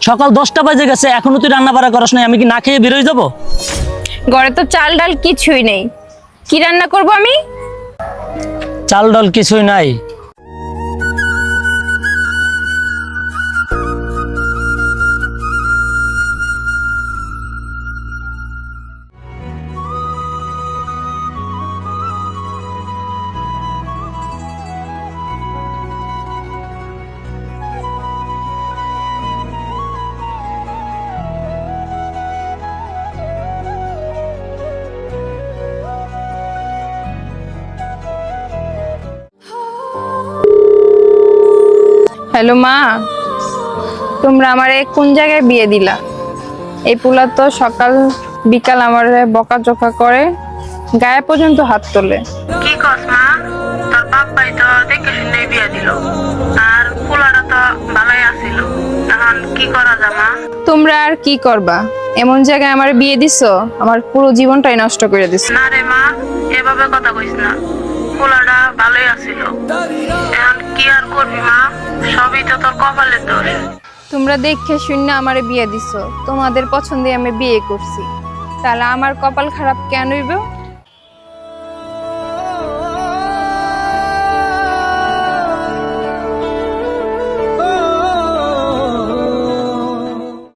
সকাল 10টা বাজে গেছে, এখনো তুই রান্না বাড়া করাস নাই। আমি কি না খেয়ে বেরোয় যাবো? ঘরে তো চাল ডাল কিছুই নেই, কি রান্না করব আমি? চাল ডাল কিছুই নাই? হ্যালো মা, তোমরা আমারে কোন জায়গায় বিয়ে দিলা? এই পোলা তো সকাল বিকাল আমারে বকাঝকা করে, গায়ে পর্যন্ত হাত তোলে। কি কস মা? তোর বাপ্পাই তো দেখে শুনে বিয়া দিল, আর পোলাটা তো ভালোই আছিল। এখন কি করা যায় মা? তোমরা আর কি করবা? এমন জায়গায় আমার বিয়ে দিছো, আমার পুরো জীবনটাই নষ্ট করে দিছো। না রে মা, এভাবে কথা কইস না। পোলাটা ভালোই আছিল, এখন কি আর করবি মা? সবই তো তোর কপালের দোষ। তোমরা দেখে শুনে আমারে বিয়ে দিছো, তোমাদের পছন্দে আমি বিয়ে করছি, তাহলে আমার কপাল খারাপ কেন হইব?